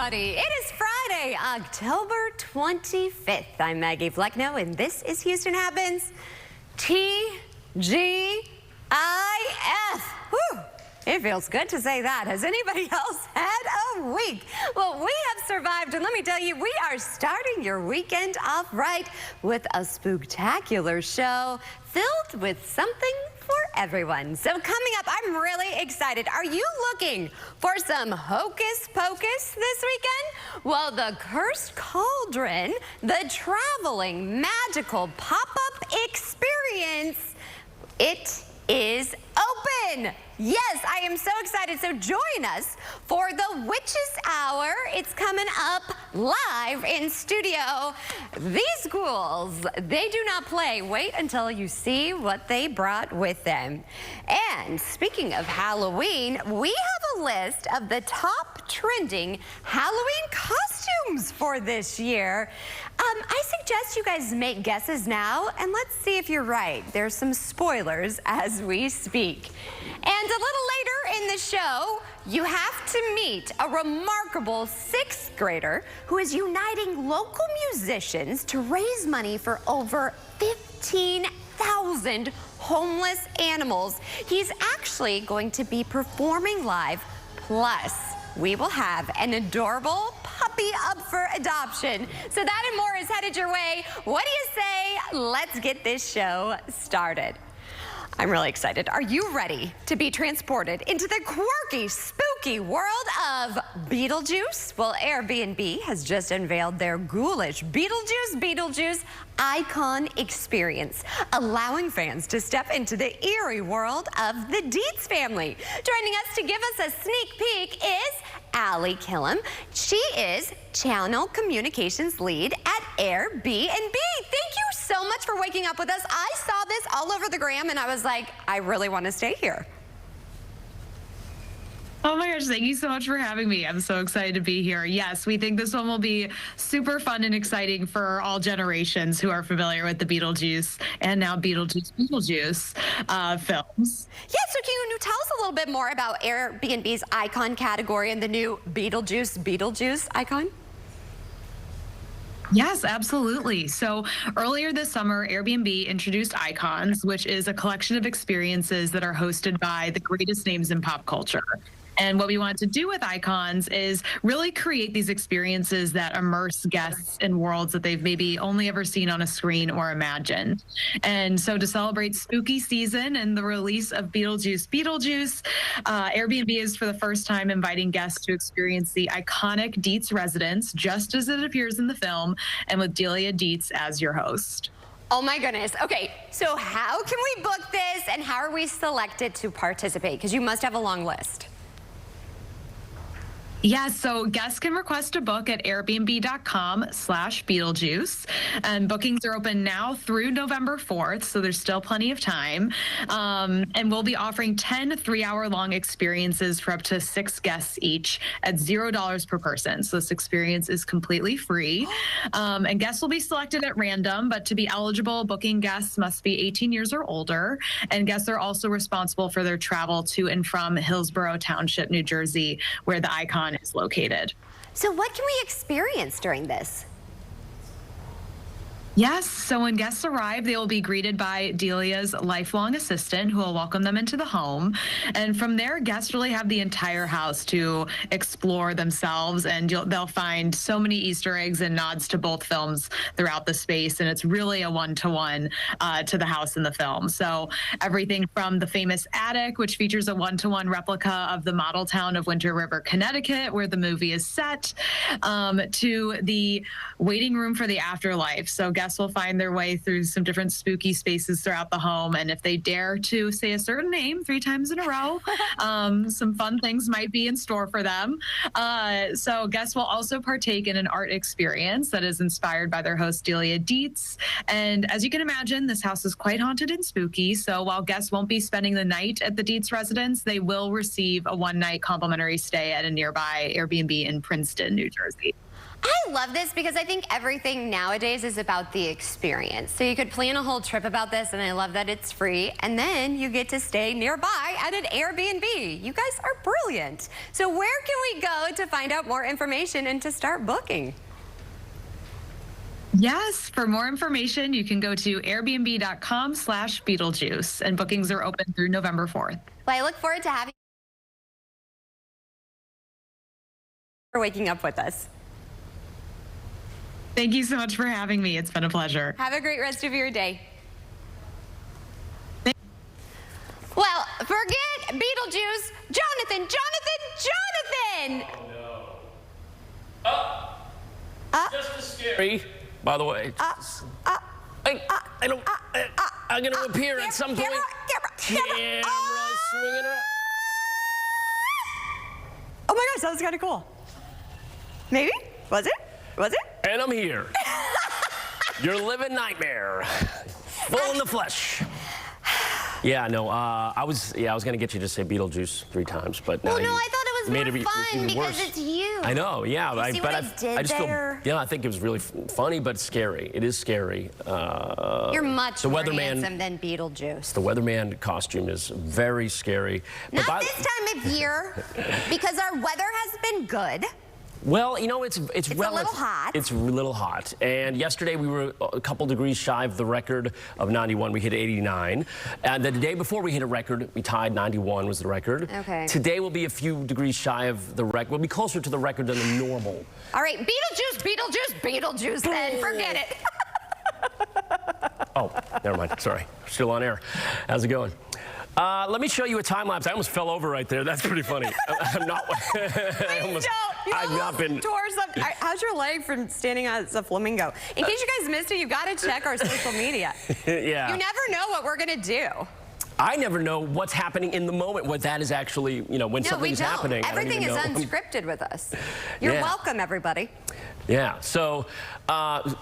everybody. It is Friday, October 25th. I'm Maggie Flecknoe, and this is Houston Happens. TGIF. Whew. It feels good to say that. Has anybody else had a week? Well, we have survived, and let me tell you, we are starting your weekend off right with a spooktacular show filled with something for everyone. So coming up, I'm really excited. Are you looking for some hocus pocus this weekend? Well, the Cursed Cauldron, the traveling magical pop-up experience, it is open. Yes, I am so excited. So join us for the Witches Hour. It's coming up live in studio. These ghouls, they do not play. Wait until you see what they brought with them. And speaking of Halloween, we have a list of the top trending Halloween costumes for this year. I suggest you guys make guesses now, and let's see if you're right. There's some spoilers as we speak. And a little later in the show, you have to meet a remarkable 6th grader who is uniting local musicians to raise money for over 15,000 homeless animals. He's actually going to be performing live, plus we will have an adorable puppy up for adoption. So that and more is headed your way. What do you say? Let's get this show started. I'm really excited. Are you ready to be transported into the quirky, spooky world of Beetlejuice? Well, Airbnb has just unveiled their ghoulish Beetlejuice Icon Experience, allowing fans to step into the eerie world of the Dietz family. Joining us to give us a sneak peek is Allie Killam. She is Channel Communications Lead at Airbnb. Thank you so much for waking up with us. I saw this all over the gram and I was like, I really want to stay here. Oh my gosh, thank you so much for having me. I'm so excited to be here. Yes, we think this one will be super fun and exciting for all generations who are familiar with the Beetlejuice and now Beetlejuice films. Yeah, so can you tell us a little bit more about Airbnb's icon category and the new Beetlejuice icon? Yes, absolutely. So earlier this summer, Airbnb introduced Icons, which is a collection of experiences that are hosted by the greatest names in pop culture. And what we wanted to do with Icons is really create these experiences that immerse guests in worlds that they've maybe only ever seen on a screen or imagined. And so to celebrate spooky season and the release of Beetlejuice, Airbnb is for the first time inviting guests to experience the iconic Dietz residence, just as it appears in the film, and with Delia Dietz as your host. Oh my goodness. Okay, so how can we book this and how are we selected to participate? Because you must have a long list. Yes, so guests can request a book at airbnb.com/Beetlejuice. And bookings are open now through November 4th, so there's still plenty of time. And we'll be offering 10 3-hour-long experiences for up to 6 guests each at $0 per person. So this experience is completely free. And guests will be selected at random, but to be eligible, booking guests must be 18 years or older. And guests are also responsible for their travel to and from Hillsborough Township, New Jersey, where the icon is located. So what can we experience during this? Yes, so when guests arrive, they will be greeted by Delia's lifelong assistant who will welcome them into the home. And from there, guests really have the entire house to explore themselves, and they'll find so many Easter eggs and nods to both films throughout the space. And it's really a one-to-one to the house in the film. So everything from the famous attic, which features a one-to-one replica of the model town of Winter River, Connecticut, where the movie is set, to the waiting room for the afterlife. So guests will find their way through some different spooky spaces throughout the home. And if they dare to say a certain name 3 times in a row, some fun things might be in store for them. So guests will also partake in an art experience that is inspired by their host, Delia Dietz. And as you can imagine, this house is quite haunted and spooky. So while guests won't be spending the night at the Dietz residence, they will receive a 1-night complimentary stay at a nearby Airbnb in Princeton, New Jersey. I love this because I think everything nowadays is about the experience. So you could plan a whole trip about this, and I love that it's free, and then you get to stay nearby at an Airbnb. You guys are brilliant. So where can we go to find out more information and to start booking? Yes, for more information, you can go to airbnb.com/Beetlejuice, and bookings are open through November 4th. Well, I look forward to having you for waking up with us. Thank you so much for having me. It's been a pleasure. Have a great rest of your day. Well, forget Beetlejuice. Jonathan! Oh, no. Just as scary, by the way. I'm going to appear at some point. Camera swinging around. Oh my gosh, that was kind of cool. Maybe? Was it? And I'm here. Your living nightmare. Full in the flesh. Yeah, no, I was gonna get you to say Beetlejuice 3 times, but Well, now no, you I thought it was made more fun even because worse. it's you. I know, yeah, You see what I did just there? feel, I think it was really funny, but scary. It is scary. You're much the more weatherman- handsome than Beetlejuice. The weatherman costume is very scary. But Not this time of year, because our weather has been good. Well, you know, it's a little hot. It's a little hot. And yesterday we were a couple degrees shy of the record of 91. We hit 89. And the day before we hit a record, we tied 91 was the record. Okay. Today will be a few degrees shy of the record. We'll be closer to the record than the normal. All right, Beetlejuice, then forget it. Oh, never mind. Sorry. Still on air. How's it going? Let me show you a time lapse. I almost fell over right there. That's pretty funny. I'm not. I've not been. How's your leg from standing as a flamingo? In case you guys missed it, you got to check our social media. Yeah. You never know what we're gonna do. I never know what's happening in the moment, what that is actually, you know, when something's happening. Everything is I don't even know. unscripted with us. You're Yeah. welcome, everybody. Yeah, so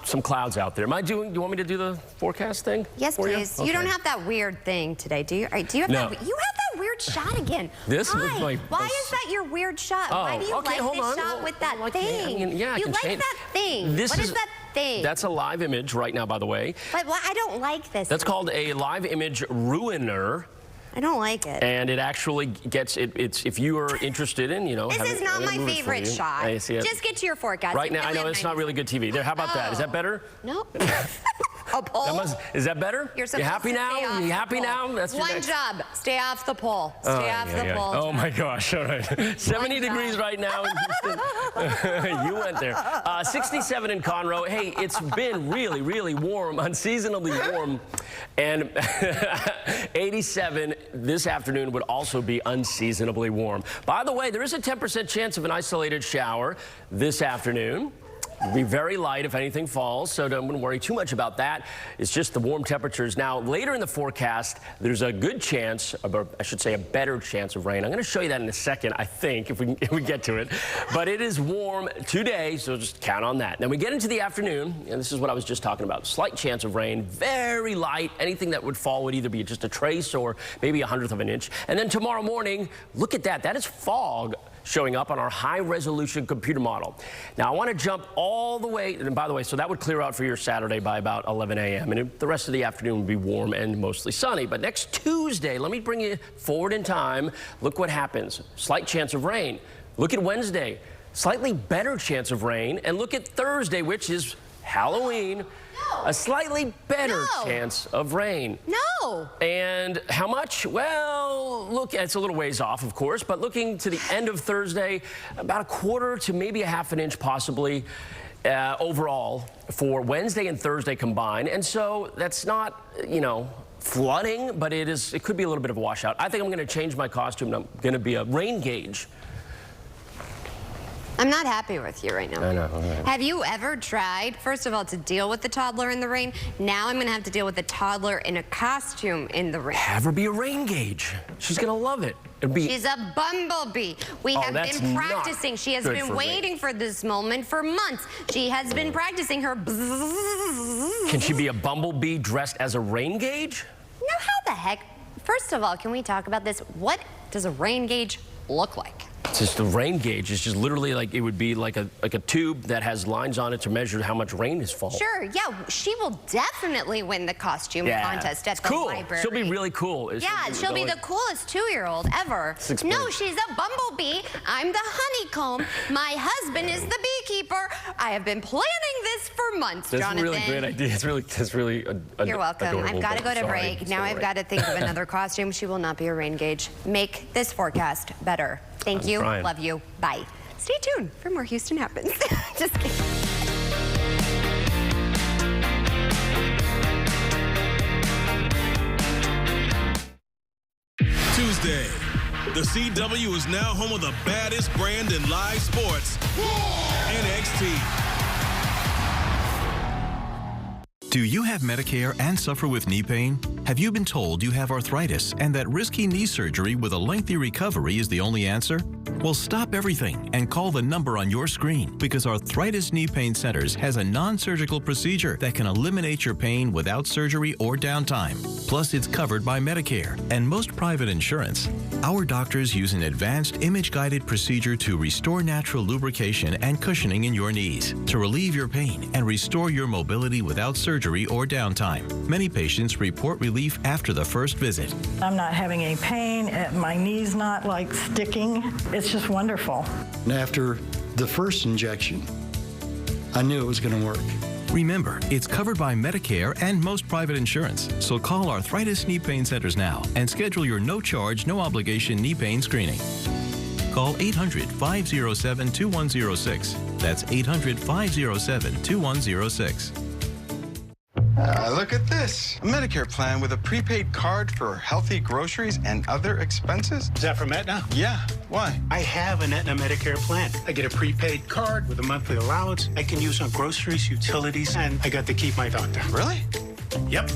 some clouds out there. Do you want me to do the forecast thing? Yes, for please. You don't have that weird thing today, do you? Do you have No. that? You have that weird shot again. This was Why? my- Why is that your weird shot? Oh, Why do you okay, like hold this on. shot with that Well, thing? I mean, yeah, I you can like change. that thing. What is that thing? That's a live image right now, by the way. But I don't like this. That's called a live image ruiner. I don't like it. And it actually gets it's if you are interested in, you know. This is not my favorite shot. I see it. Just get to your forecast. Right now, I know it's not really good TV. There, how about that? Is that better? No. A pole? Is that better? You're You happy supposed to stay now? off You the happy pole. now? That's your one next- job. Stay off the pole. Stay off the pole. Oh my gosh! All right, 70 degrees right now in Houston. You went there. 67 in Conroe. Hey, it's been really, really warm, unseasonably warm, and 87 this afternoon would also be unseasonably warm. By the way, there is a 10% chance of an isolated shower this afternoon. It'll be very light if anything falls, so don't worry too much about that. It's just the warm temperatures. Now, later in the forecast, there's a good chance, or I should say a better chance of rain. I'm going to show you that in a second, I think, if we get to it. But it is warm today, so just count on that. Then we get into the afternoon, and this is what I was just talking about. Slight chance of rain, very light. Anything that would fall would either be just a trace or maybe 1/100 of an inch. And then tomorrow morning, look at that. That is fog showing up on our high-resolution computer model. Now, I want to jump all the way, and by the way, so that would clear out for your Saturday by about 11 a.m., and the rest of the afternoon would be warm and mostly sunny. But next Tuesday, let me bring you forward in time. Look what happens. Slight chance of rain. Look at Wednesday. Slightly better chance of rain. And look at Thursday, which is Halloween. A slightly better chance of rain. No. And how much? Well, look, it's a little ways off, of course, but looking to the end of Thursday, about 1/4 to maybe 1/2 inch possibly overall for Wednesday and Thursday combined. And so that's not, you know, flooding, but it could be a little bit of a washout. I think I'm going to change my costume. I'm going to be a rain gauge. I'm not happy with you right now. I know. All right. Have you ever tried, first of all, to deal with the toddler in the rain? Now I'm going to have to deal with the toddler in a costume in the rain. Have her be a rain gauge. She's going to love it. It'll be. She's a bumblebee. We have that's been not practicing. She has good been for waiting for this moment for months. She has been practicing her bzzz. Can she be a bumblebee dressed as a rain gauge? Now, how the heck? First of all, can we talk about this? What does a rain gauge look like? It's just the rain gauge. It's just literally like, it would be like a tube that has lines on it to measure how much rain is falling. Sure, yeah, she will definitely win the costume contest at the library. She'll be really cool. She'll be the coolest 2-year-old ever. No, she's a bumblebee. I'm the honeycomb. My husband is the beekeeper. I have been planning this for months, Jonathan. That's a really great idea. It's really You're welcome. Adorable, I've got to go to break. Now I've got to think of another costume. She will not be a rain gauge. Make this forecast better. Thank you. Trying. Love you. Bye. Stay tuned for more Houston Happens. Just kidding. Tuesday, the CW is now home of the baddest brand in live sports, NXT. Do you have Medicare and suffer with knee pain? Have you been told you have arthritis and that risky knee surgery with a lengthy recovery is the only answer? Well, stop everything and call the number on your screen, because Arthritis Knee Pain Centers has a non-surgical procedure that can eliminate your pain without surgery or downtime. Plus, it's covered by Medicare and most private insurance. Our doctors use an advanced image-guided procedure to restore natural lubrication and cushioning in your knees, to relieve your pain and restore your mobility without surgery or downtime. Many patients report relief after the first visit. I'm not having any pain. My knee's not like sticking. It's just wonderful. And after the first injection, I knew it was going to work. Remember, it's covered by Medicare and most private insurance. So call Arthritis Knee Pain Centers now and schedule your no-charge, no-obligation knee pain screening. Call 800-507-2106. That's 800-507-2106. Look at this. A Medicare plan with a prepaid card for healthy groceries and other expenses. Is that from Aetna? Yeah. Why? I have an Aetna Medicare plan. I get a prepaid card with a monthly allowance I can use on groceries, utilities, and I got to keep my doctor. Really? Yep.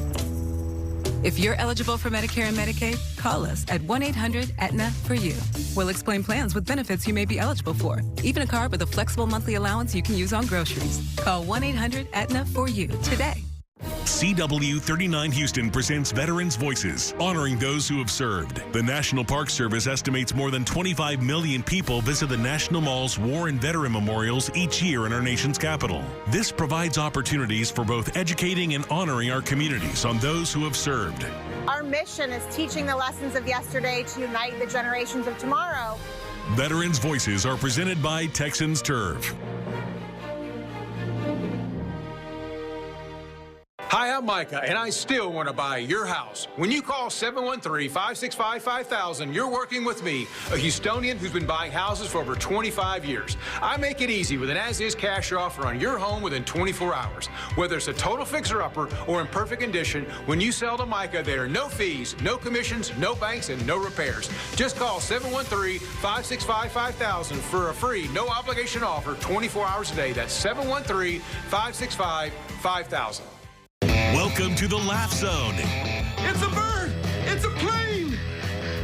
If you're eligible for Medicare and Medicaid, call us at 1-800-AETNA-FOR-YOU. We'll explain plans with benefits you may be eligible for, even a card with a flexible monthly allowance you can use on groceries. Call 1-800-AETNA-FOR-YOU today. CW 39 Houston presents Veterans Voices, honoring those who have served. The National Park Service estimates more than 25 million people visit the National Mall's War and Veteran Memorials each year in our nation's capital. This provides opportunities for both educating and honoring our communities on those who have served. Our mission is teaching the lessons of yesterday to unite the generations of tomorrow. Veterans Voices are presented by Texans Turf. Hi, I'm Micah, and I still want to buy your house. When you call 713-565-5000, you're working with me, a Houstonian who's been buying houses for over 25 years. I make it easy with an as-is cash offer on your home within 24 hours. Whether it's a total fixer-upper or in perfect condition, when you sell to Micah, there are no fees, no commissions, no banks, and no repairs. Just call 713-565-5000 for a free, no-obligation offer 24 hours a day. That's 713-565-5000. Welcome to the Laugh Zone. It's a bird! It's a plane!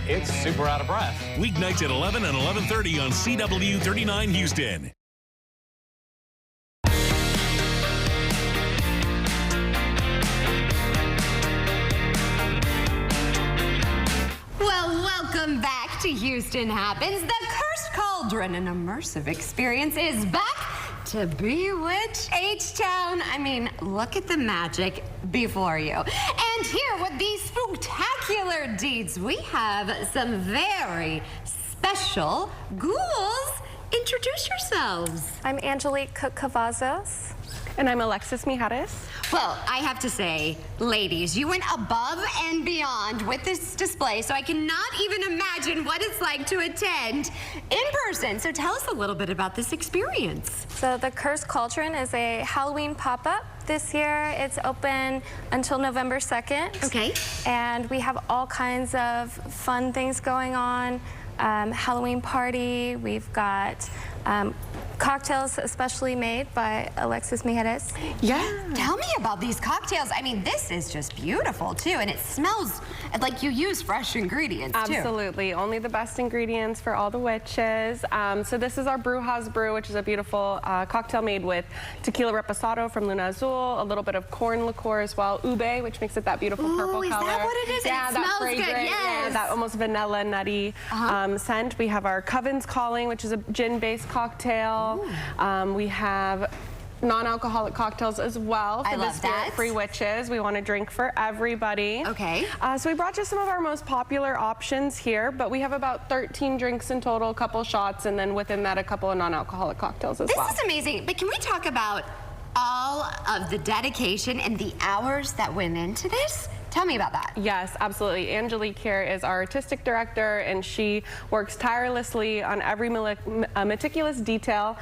It's super out of breath. Weeknights at 11 and 11:30 on CW 39 Houston. Well, welcome back to Houston Happens. The Cursed Cauldron, an immersive experience, is back to bewitch H-Town. I mean, look at the magic before you. And here with these spectacular deeds, we have some very special ghouls. Introduce yourselves. I'm Angelique Cook-Cavazos. And I'm Alexis Mijares. Well, I have to say, ladies, you went above and beyond with this display, so I cannot even imagine what it's like to attend in person. So tell us a little bit about this experience. So the Cursed Cauldron is a Halloween pop-up. This year, it's open until November 2nd. Okay. And we have all kinds of fun things going on. Halloween party, we've got cocktails especially made by Alexis Mijares. Yeah. Tell me about these cocktails. I mean, this is just beautiful too, and it smells like you use fresh ingredients too. Absolutely. Only the best ingredients for all the witches. So this is our Brujas Brew, which is a beautiful cocktail made with tequila reposado from Luna Azul, a little bit of corn liqueur as well, ube, which makes it that beautiful purple color. Is that what it is? Yeah, and it that smells fragrant, good. Yes. yeah, that almost vanilla nutty scent. We have our Coven's Calling, which is a gin-based cocktail. We have non-alcoholic cocktails as well for the Spirit-Free Witches. We want to drink for everybody. Okay. So we brought you some of our most popular options here, but we have about 13 drinks in total, a couple shots, and then within that, a couple of non-alcoholic cocktails as well. This is amazing. But can we talk about all of the dedication and the hours that went into this? Tell me about that. Yes, absolutely. Angelique here is our artistic director, and she works tirelessly on every meticulous detail.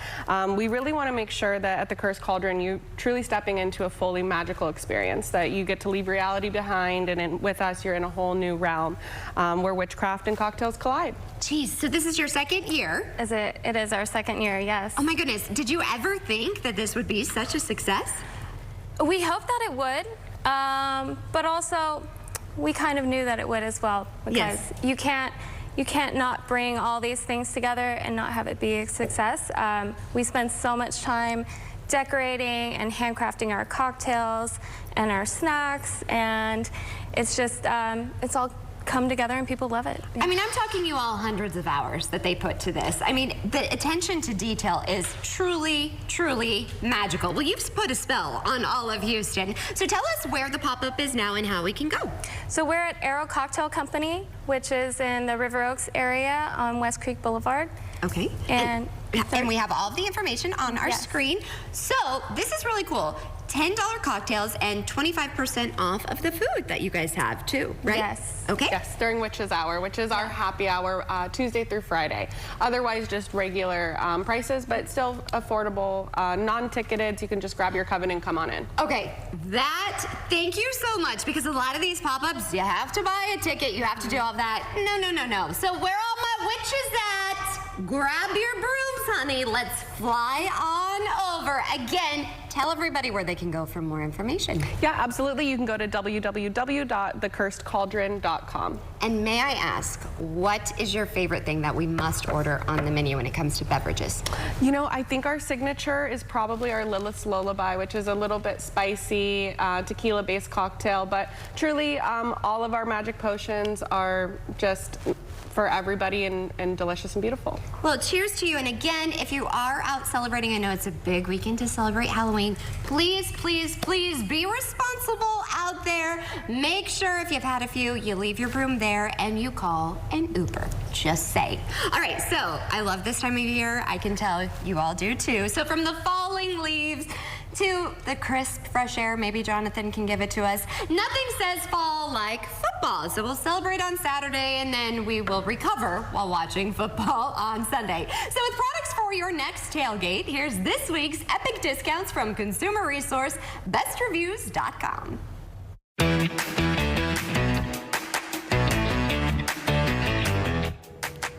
We really want to make sure that at the Cursed Cauldron, you're truly stepping into a fully magical experience, that you get to leave reality behind, and with us, you're in a whole new realm where witchcraft and cocktails collide. Geez, so this is your second year? It is our second year, yes. Oh my goodness. Did you ever think that this would be such a success? We hoped that it would. But also, we kind of knew that it would as well, because you can't not bring all these things together and not have it be a success. We spend so much time decorating and handcrafting our cocktails and our snacks, and it's just it's all come together and people love it. I mean, I'm talking you all hundreds of hours that they put to this. I mean, the attention to detail is truly, truly magical. Well, you've put a spell on all of Houston. So tell us where the pop-up is now and how we can go. So we're at Arrow Cocktail Company, which is in the River Oaks area on West Creek Boulevard. Okay. And we have all of the information on our screen. So this is really cool. $10 cocktails and 25% off of the food that you guys have too, right? Yes. Okay. Yes, during Witches Hour, which is our happy hour Tuesday through Friday. Otherwise, just regular prices, but still affordable, non-ticketed, so you can just grab your Coven and come on in. Okay, thank you so much, because a lot of these pop-ups, you have to buy a ticket, you have to do all that. No. So where all my witches at? Grab your brooms, honey. Let's fly on over. Again, tell everybody where they can go for more information. Yeah, absolutely. You can go to www.thecursedcauldron.com. And may I ask, what is your favorite thing that we must order on the menu when it comes to beverages? You know, I think our signature is probably our Lilith's Lullaby, which is a little bit spicy, tequila-based cocktail, but truly all of our magic potions are just for everybody and delicious and beautiful. Well, cheers to you. And again, if you are out celebrating, I know it's a big weekend to celebrate Halloween, please, please, please be responsible out there. Make sure if you've had a few, you leave your broom there and you call an Uber. Just say. All right, so I love this time of year. I can tell you all do too. So from the falling leaves to the crisp, fresh air, maybe Jonathan can give it to us. Nothing says fall like football. So we'll celebrate on Saturday and then we will recover while watching football on Sunday. So with products for your next tailgate, here's this week's epic discounts from consumer resource bestreviews.com.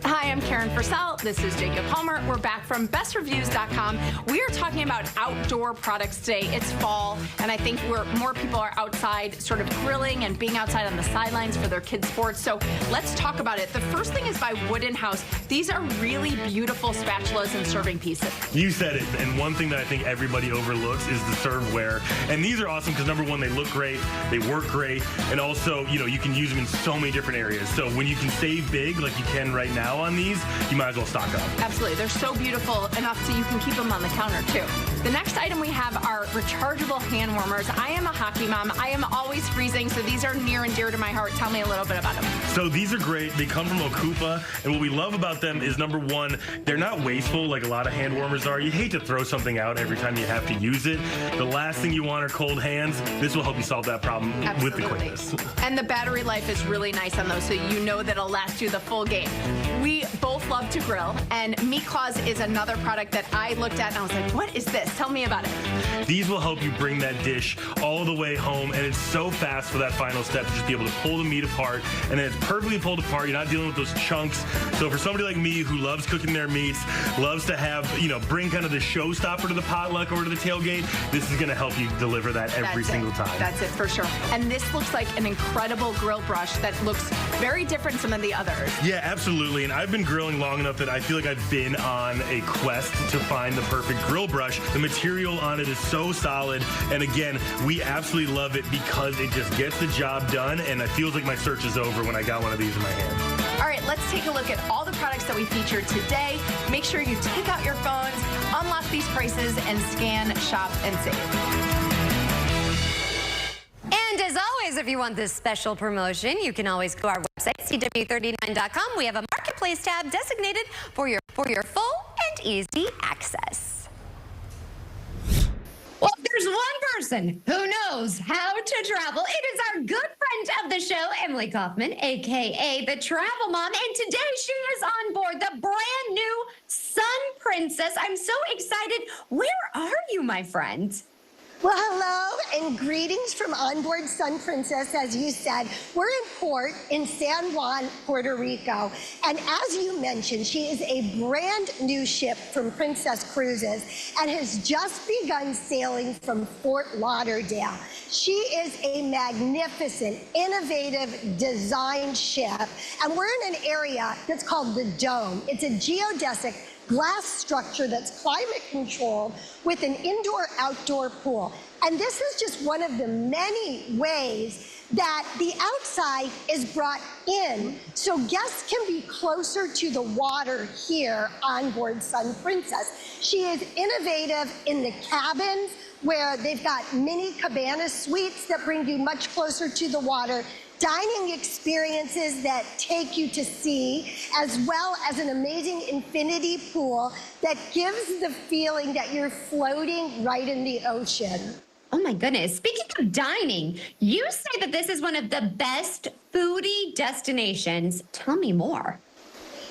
Hi, I'm Karen Fursell. This is Jacob Palmer. We're back from bestreviews.com. We are talking about outdoor products today. It's fall, and I think more people are outside sort of grilling and being outside on the sidelines for their kids' sports. So let's talk about it. The first thing is by Wooden House. These are really beautiful spatulas and serving pieces. You said it, and one thing that I think everybody overlooks is the serveware. And these are awesome because, number one, they look great, they work great, and also, you know, you can use them in so many different areas. So when you can save big like you can right now on these, you might as well stock up. Absolutely. They're so beautiful enough so you can keep them on the counter too. The next item we have are rechargeable hand warmers. I am a hockey mom. I am always freezing, so these are near and dear to my heart. Tell me a little bit about them. So these are great. They come from Okupa, and what we love about them is, number one, they're not wasteful like a lot of hand warmers are. You hate to throw something out every time you have to use it. The last thing you want are cold hands. This will help you solve that problem with the quickness. And the battery life is really nice on those, so you know that it'll last you the full game. We both love to grill, and Meat Claws is another product that I looked at and I was like, what is this? Tell me about it. These will help you bring that dish all the way home, and it's so fast for that final step to just be able to pull the meat apart, and then it's perfectly pulled apart. You're not dealing with those chunks. So for somebody like me who loves cooking their meats, loves to have, bring kind of the showstopper to the potluck or to the tailgate, this is going to help you deliver that every single time. That's it for sure. And this looks like an incredible grill brush that looks very different from the others. Yeah, absolutely. And I've been grilling long enough that I feel like I've been on a quest to find the perfect grill brush. The material on it is so solid. And again, we absolutely love it because it just gets the job done. And it feels like my search is over when I got one of these in my hand. All right, let's take a look at all the products that we featured today. Make sure you take out your phones, unlock these prices, and scan, shop, and save. And as always, if you want this special promotion, you can always go to our website, CW39.com. We have a marketplace tab designated for your full and easy access. Well, if there's one person who knows how to travel, it is our good friend of the show, Emily Kaufman, a.k.a. the Travel Mom. And today she is on board the brand new Sun Princess. I'm so excited. Where are you, my friend? Well, hello and greetings from onboard Sun Princess. As you said, we're in port in San Juan, Puerto Rico. And as you mentioned, she is a brand new ship from Princess Cruises and has just begun sailing from Fort Lauderdale. She is a magnificent, innovative design ship. And we're in an area that's called the Dome. It's a geodesic glass structure that's climate controlled with an indoor-outdoor pool. And this is just one of the many ways that the outside is brought in so guests can be closer to the water here on board Sun Princess. She is innovative in the cabins where they've got mini cabana suites that bring you much closer to the water, dining experiences that take you to sea, as well as an amazing infinity pool that gives the feeling that you're floating right in the ocean. Oh my goodness. Speaking of dining, you say that this is one of the best foodie destinations. Tell me more.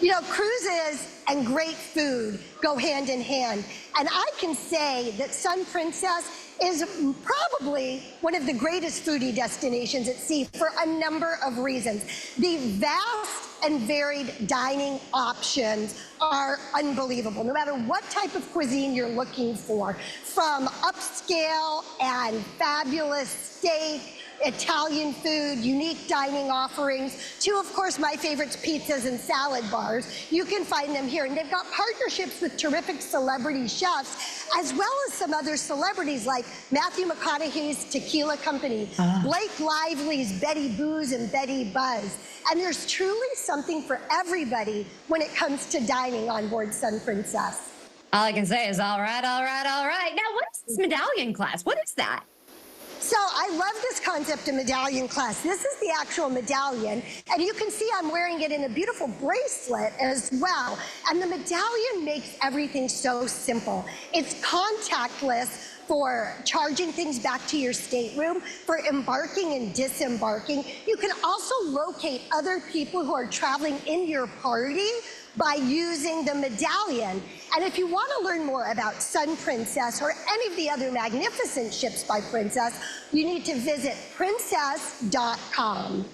You know, cruises and great food go hand in hand. And I can say that Sun Princess is probably one of the greatest foodie destinations at sea for a number of reasons. The vast and varied dining options are unbelievable, no matter what type of cuisine you're looking for, from upscale and fabulous steak, Italian food, unique dining offerings, to, of course, my favorites, pizzas and salad bars. You can find them here. And they've got partnerships with terrific celebrity chefs, as well as some other celebrities like Matthew McConaughey's Tequila Company, Blake Lively's Betty Boo's and Betty Buzz. And there's truly something for everybody when it comes to dining on board Sun Princess. All I can say is all right, all right, all right. Now, what is this medallion class? What is that? So I love this concept of medallion class. This is the actual medallion, and you can see I'm wearing it in a beautiful bracelet as well. And the medallion makes everything so simple. It's contactless for charging things back to your stateroom, for embarking and disembarking. You can also locate other people who are traveling in your party by using the medallion. And if you want to learn more about Sun Princess or any of the other magnificent ships by Princess, you need to visit princess.com.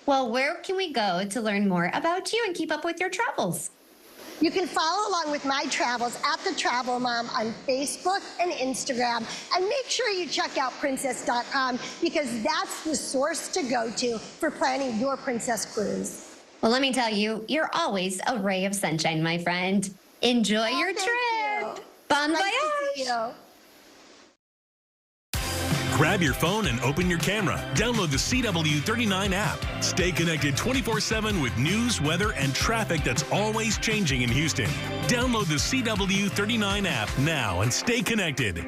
Well, where can we go to learn more about you and keep up with your travels? You can follow along with my travels at The Travel Mom on Facebook and Instagram. And make sure you check out princess.com because that's the source to go to for planning your Princess cruise. Well, let me tell you, you're always a ray of sunshine, my friend. Enjoy your trip. Bon voyage. Grab your phone and open your camera. Download the CW39 app. Stay connected 24/7 with news, weather, and traffic that's always changing in Houston. Download the CW39 app now and stay connected.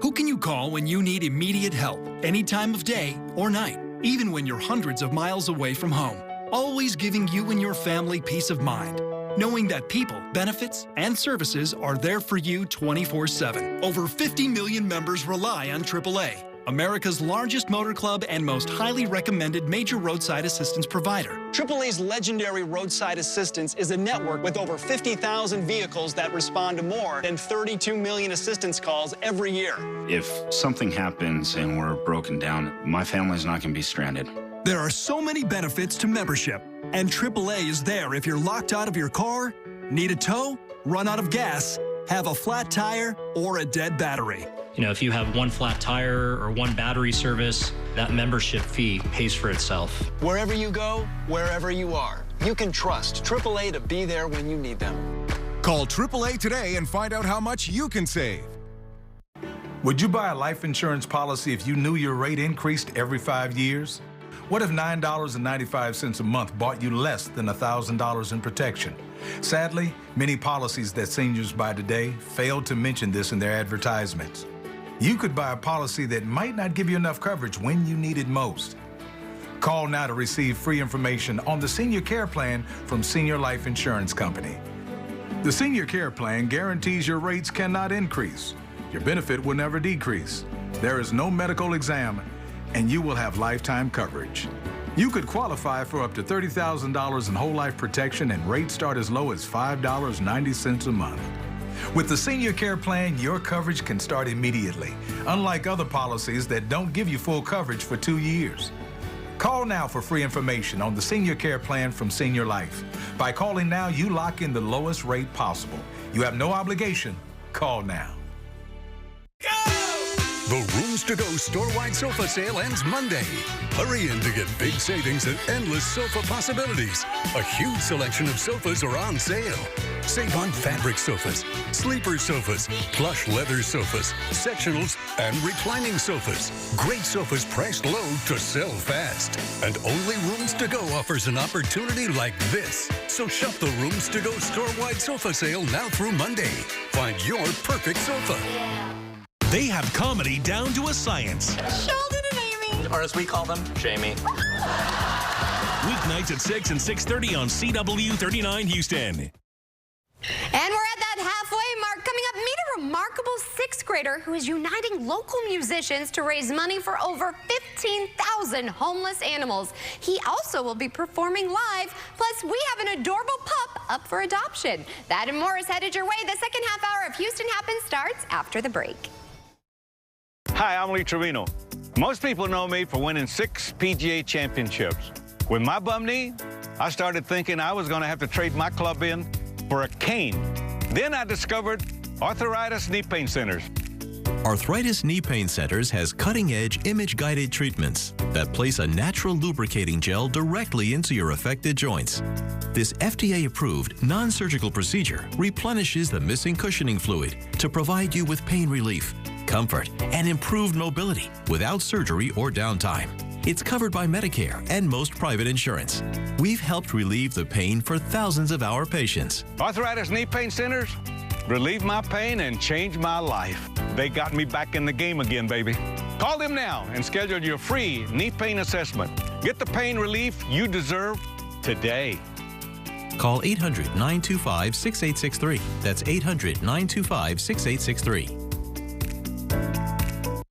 Who can you call when you need immediate help, any time of day or night, even when you're hundreds of miles away from home? Always giving you and your family peace of mind, knowing that people, benefits, and services are there for you 24/7. Over 50 million members rely on AAA, America's largest motor club and most highly recommended major roadside assistance provider. AAA's legendary roadside assistance is a network with over 50,000 vehicles that respond to more than 32 million assistance calls every year. If something happens and we're broken down, my family's not going to be stranded. There are so many benefits to membership, and AAA is there if you're locked out of your car, need a tow, run out of gas, have a flat tire, or a dead battery. You know, if you have one flat tire or one battery service, that membership fee pays for itself. Wherever you go, wherever you are, you can trust AAA to be there when you need them. Call AAA today and find out how much you can save. Would you buy a life insurance policy if you knew your rate increased every 5 years? What if $9.95 a month bought you less than $1,000 in protection? Sadly, many policies that seniors buy today fail to mention this in their advertisements. You could buy a policy that might not give you enough coverage when you need it most. Call now to receive free information on the Senior Care Plan from Senior Life Insurance Company. The Senior Care Plan guarantees your rates cannot increase. Your benefit will never decrease. There is no medical exam, and you will have lifetime coverage. You could qualify for up to $30,000 in whole life protection, and rates start as low as $5.90 a month. With the Senior Care Plan, your coverage can start immediately, unlike other policies that don't give you full coverage for 2 years. Call now for free information on the Senior Care Plan from Senior Life. By calling now, you lock in the lowest rate possible. You have no obligation. Call now. The Rooms to Go store-wide sofa sale ends Monday. Hurry in to get big savings and endless sofa possibilities. A huge selection of sofas are on sale. Save on fabric sofas, sleeper sofas, plush leather sofas, sectionals, and reclining sofas. Great sofas priced low to sell fast. And only Rooms to Go offers an opportunity like this. So shop the Rooms to Go store-wide sofa sale now through Monday. Find your perfect sofa. They have comedy down to a science. Sheldon and Amy. Or as we call them, Jamie. Weeknights at 6 and 6:30 on CW39 Houston. And we're at that halfway mark. Coming up, meet a remarkable 6th grader who is uniting local musicians to raise money for over 15,000 homeless animals. He also will be performing live. Plus, we have an adorable pup up for adoption. That and more is headed your way. The second half hour of Houston Happens starts after the break. Hi, I'm Lee Trevino. Most people know me for winning 6 PGA championships. With my bum knee, I started thinking I was going to have to trade my club in for a cane. Then I discovered Arthritis Knee Pain Centers. Arthritis Knee Pain Centers has cutting-edge image-guided treatments that place a natural lubricating gel directly into your affected joints. This FDA-approved non-surgical procedure replenishes the missing cushioning fluid to provide you with pain relief, comfort, and improved mobility without surgery or downtime. It's covered by Medicare and most private insurance. We've helped relieve the pain for thousands of our patients. Arthritis Knee Pain Centers relieve my pain and change my life. They got me back in the game again, baby. Call them now and schedule your free knee pain assessment. Get the pain relief you deserve today. Call 800-925-6863. That's 800-925-6863.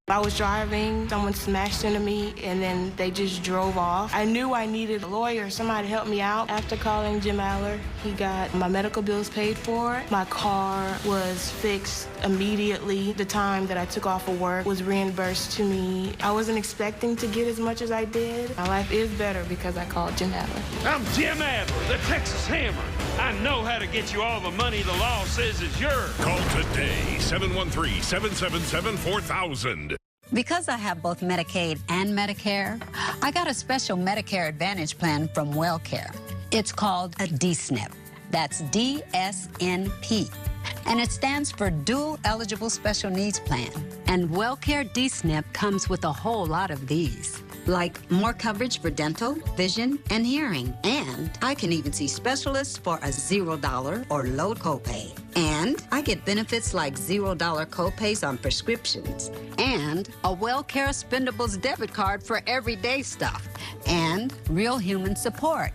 I was driving, someone smashed into me, and then they just drove off. I knew I needed a lawyer, somebody to help me out. After calling Jim Aller, he got my medical bills paid for. My car was fixed immediately. The time that I took off of work was reimbursed to me. I wasn't expecting to get as much as I did. My life is better because I called Jim Adler. I'm Jim Adler, the Texas Hammer. I know how to get you all the money the law says is yours. Call today, 713-777-4000. Because I have both Medicaid and Medicare, I got a special Medicare Advantage plan from WellCare. It's called a DSNP. That's DSNP. And it stands for Dual Eligible Special Needs Plan. And WellCare DSNP comes with a whole lot of these, like more coverage for dental, vision, and hearing. And I can even see specialists for a $0 or low copay. And I get benefits like $0 copays on prescriptions. And a WellCare Spendables debit card for everyday stuff. And real human support.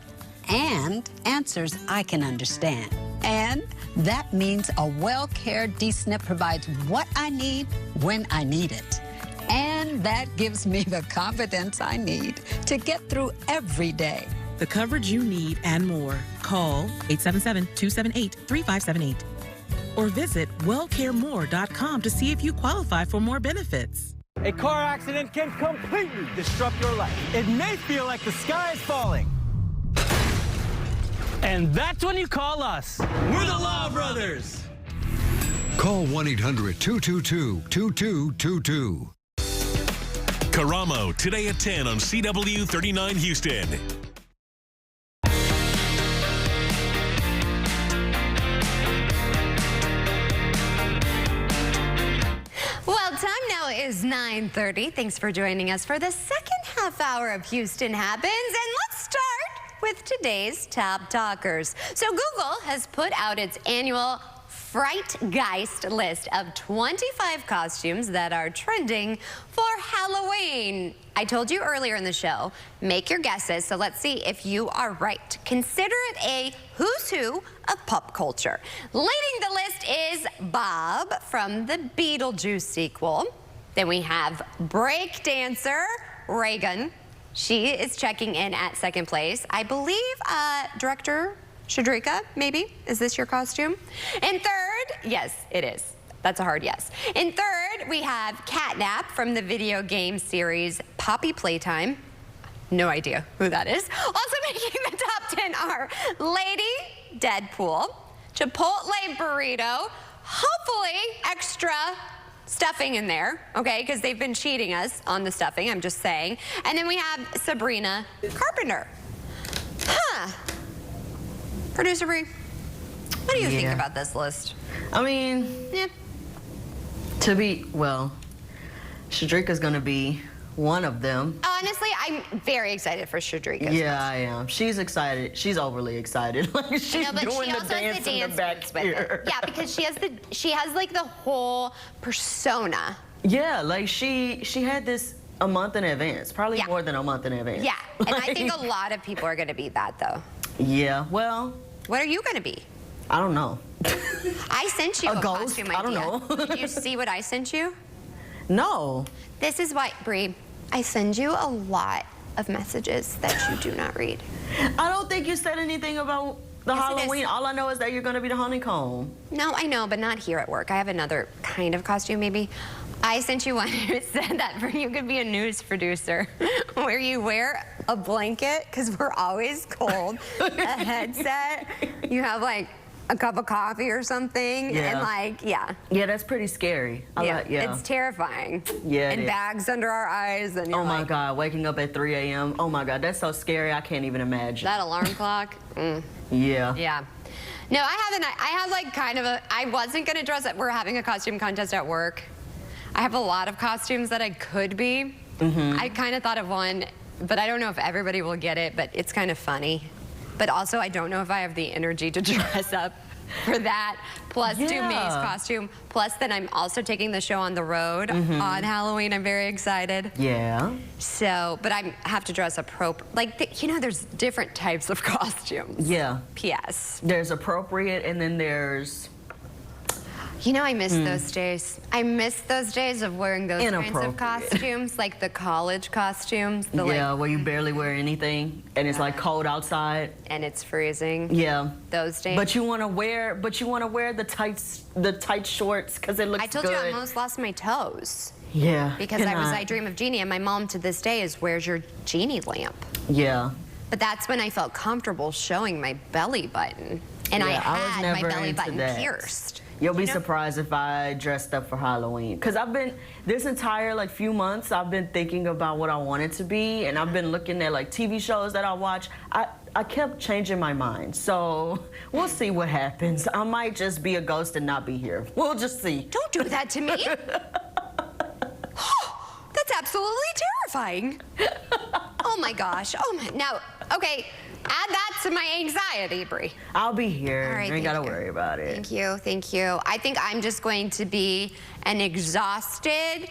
And answers I can understand. And that means a WellCare DSNP provides what I need when I need it. And that gives me the confidence I need to get through every day. the coverage you need, and more. Call 877-278-3578 or visit wellcaremore.com to see if you qualify for more benefits. A car accident can completely disrupt your life. It may feel like the sky is falling. And that's when you call us. We're the Law Brothers. Call 1-800-222-2222. Karamo, today at 10 on CW 39 Houston. Well, time now is 9:30. Thanks for joining us for the second half hour of Houston Happens. And let's start with today's top talkers. So Google has put out its annual Frightgeist list of 25 costumes that are trending for Halloween. I told you earlier in the show, make your guesses, so let's see if you are right. Consider it a who's who of pop culture. Leading the list is Bob from the Beetlejuice sequel. Then we have breakdancer Reagan. She is checking in at second place. I believe director Shadrika, maybe? Is this your costume? In third, yes, it is. That's a hard yes. In third, we have Catnap from the video game series Poppy Playtime. No idea who that is. Also making the top 10 are Lady Deadpool, Chipotle Burrito, hopefully extra stuffing in there, okay, because they've been cheating us on the stuffing, I'm just saying. And then we have Sabrina Carpenter. Huh. Producer Bree, what do you think about this list? I mean, Shadrika's gonna be one of them. Honestly, I'm very excited for Shadrika. Yeah, I am. She's excited. She's overly excited. Like she's doing the dance in the back here. Yeah, because she has like the whole persona. Yeah, like she had this a month in advance, probably more than a month in advance. Yeah, and I think a lot of people are gonna be that though. Yeah, well. What are you gonna be? I don't know. I sent you a ghost? costume I don't idea. know. Did you see what I sent you? No. This is why, Bree, I send you a lot of messages that you do not read. I don't think you said anything about the Halloween. All I know is that you're gonna be the honeycomb. No, I know, but not here at work. I have another kind of costume, maybe. I sent you one who said that you could be a news producer where you wear a blanket because we're always cold, a headset, you have like a cup of coffee or something, and like, Yeah, that's pretty scary. It's terrifying. Yeah, and bags under our eyes. And oh my God, waking up at 3 a.m. Oh my God, that's so scary. I can't even imagine. That alarm clock. Yeah. Yeah. No, I have like kind of I wasn't gonna dress up. We're having a costume contest at work. I have a lot of costumes that I could be. I kind of thought of one, but I don't know if everybody will get it, but it's kind of funny. But also, I don't know if I have the energy to dress up for that, plus do May's costume, plus then I'm also taking the show on the road on Halloween. I'm very excited. Yeah. So, but I have to dress appropriate. Like, you know, there's different types of costumes. Yeah. P.S. There's appropriate, and then there's... You know, I miss those days. I miss those days of wearing those kinds of costumes, like the college costumes. Where you barely wear anything, and it's like cold outside, and it's freezing. Yeah, those days. But you want to wear, the tight shorts because it looks good. I told you I almost lost my toes. Yeah. Because I Dream of Jeannie, and my mom to this day is, "Where's your Jeannie lamp?" Yeah. But that's when I felt comfortable showing my belly button, and I had my belly button pierced. You'll be surprised if I dressed up for Halloween. Because this entire few months, I've been thinking about what I wanted to be, and I've been looking at TV shows that I watch. I kept changing my mind, so we'll see what happens. I might just be a ghost and not be here. We'll just see. Don't do that to me. That's absolutely terrifying. Oh my gosh. Now, okay. Add that to my anxiety, Bree. I'll be here. All right, you ain't got to worry about it. Thank you. Thank you. I think I'm just going to be an exhausted,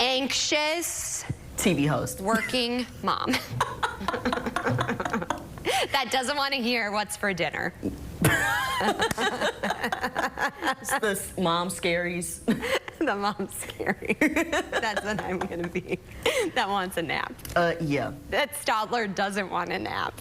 anxious... TV host. Working mom. That doesn't want to hear what's for dinner. It's the mom scaries. The mom scary. That's what I'm going to be. That wants a nap. Yeah. That Stadler doesn't want a nap.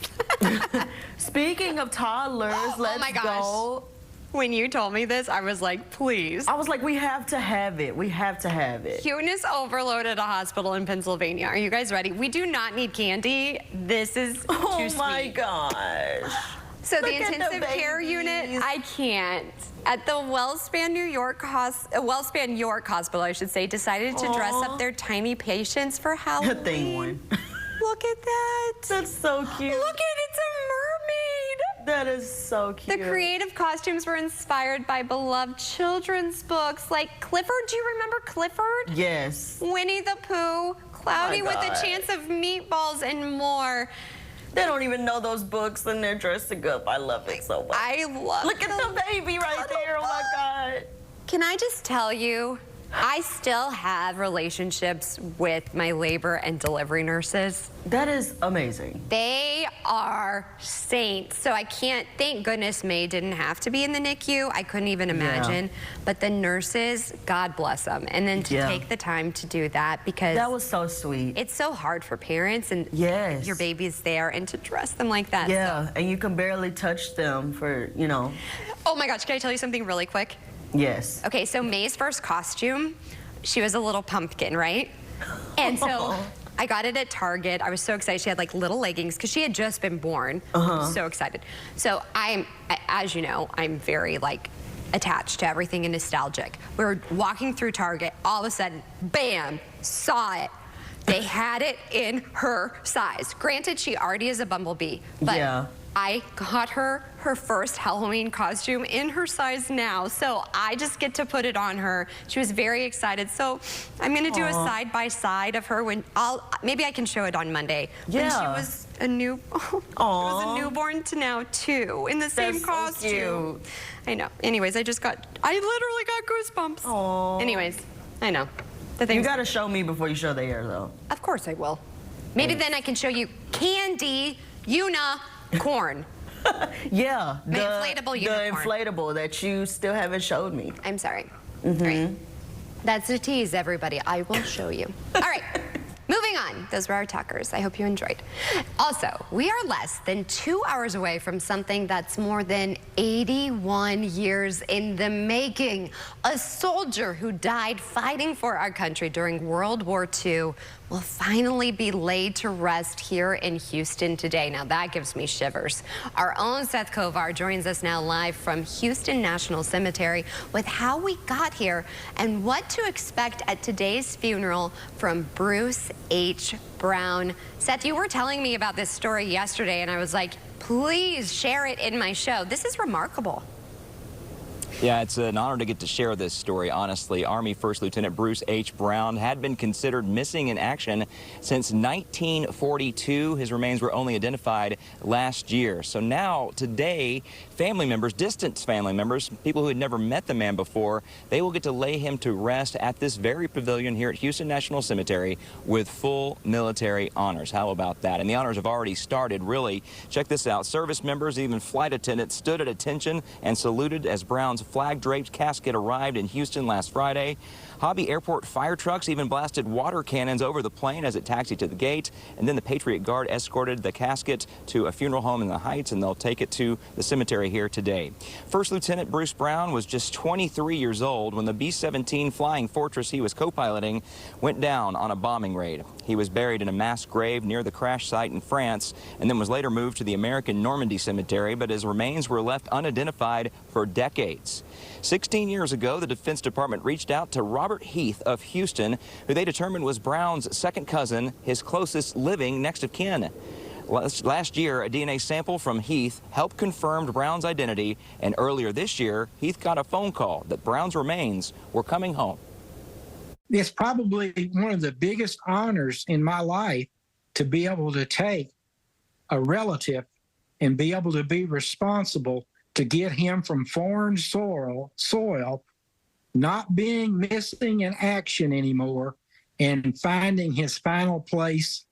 Speaking of toddlers, let's oh my gosh. go. When you told me this, I was like, please. I was like, we have to have it. We have to have it. Cuteness overload at a hospital in Pennsylvania. Are you guys ready? We do not need candy. This is too sweet. Oh my gosh. So Look the at the intensive care unit, I can't. At the Wellspan York Hospital, I should say, decided to dress up their tiny patients for Halloween. Thing one. Look at that. That's so cute. Look at it's a mermaid. That is so cute. The creative costumes were inspired by beloved children's books like Clifford. Do you remember Clifford? Yes. Winnie the Pooh, Cloudy with a Chance of Meatballs, and more. They don't even know those books and they're dressing up. I love it so much. I love Look at the baby right there. Oh my God. Can I just tell you, I still have relationships with my labor and delivery nurses. That is amazing. They are saints. So I can't, thank goodness May didn't have to be in the NICU. I couldn't even imagine. But the nurses, God bless them. And then to take the time to do that, because that was so sweet. It's so hard for parents and your baby's there and to dress them like that. Yeah, and you can barely touch them for, you know. Oh my gosh, can I tell you something really quick? Yes. Okay, so May's first costume, she was a little pumpkin, right? And so I got it at Target. I was so excited. She had like little leggings because she had just been born. So excited. So as you know, I'm very like attached to everything and nostalgic. We were walking through Target, all of a sudden, bam, saw it. They had it in her size. Granted, she already is a bumblebee, but I got her first Halloween costume in her size now, so I just get to put it on her. She was very excited, so I'm gonna do a side-by-side of her when maybe I can show it on Monday. When she was a newborn to now 2 in the same costume. So cute. I know. Anyways, I literally got goosebumps. Anyways, I know. You gotta show me before you show the air, though. Of course I will. Maybe then I can show you Candy Unicorn. Yeah, the inflatable unicorn. The inflatable that you still haven't showed me. I'm sorry. Right. That's a tease, everybody. I will show you. All right. Moving on. Those were our talkers. I hope you enjoyed. Also, we are less than 2 hours away from something that's more than 81 years in the making. A soldier who died fighting for our country during World War II will finally be laid to rest here in Houston today. Now that gives me shivers. Our own Seth Kovar joins us now live from Houston National Cemetery with how we got here and what to expect at today's funeral from Bruce H. Brown. Seth, you were telling me about this story yesterday and I was like, please share it in my show. This is remarkable. Yeah, it's an honor to get to share this story, honestly. Army First Lieutenant Bruce H. Brown had been considered missing in action since 1942. His remains were only identified last year. So now, today, family members, distant family members, people who had never met the man before, they will get to lay him to rest at this very pavilion here at Houston National Cemetery with full military honors. How about that? And the honors have already started, really. Check this out. Service members, even flight attendants, stood at attention and saluted as Brown's flag-draped casket arrived in Houston last Friday. Hobby Airport fire trucks even blasted water cannons over the plane as it taxied to the gate. And then the Patriot Guard escorted the casket to a funeral home in the Heights, and they'll take it to the cemetery here today. First Lieutenant Bruce Brown was just 23 years old when the B-17 Flying Fortress he was co-piloting went down on a bombing raid. He was buried in a mass grave near the crash site in France and then was later moved to the American Normandy Cemetery, but his remains were left unidentified for decades. 16 years ago, the Defense Department reached out to Robert Heath of Houston, who they determined was Brown's second cousin, his closest living next of kin. Last year, a DNA sample from Heath helped confirm Brown's identity, and earlier this year, Heath got a phone call that Brown's remains were coming home. It's probably one of the biggest honors in my life to be able to take a relative and be able to be responsible to get him from foreign soil, not being missing in action anymore, and finding his final place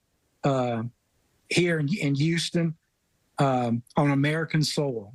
here in Houston on American soil.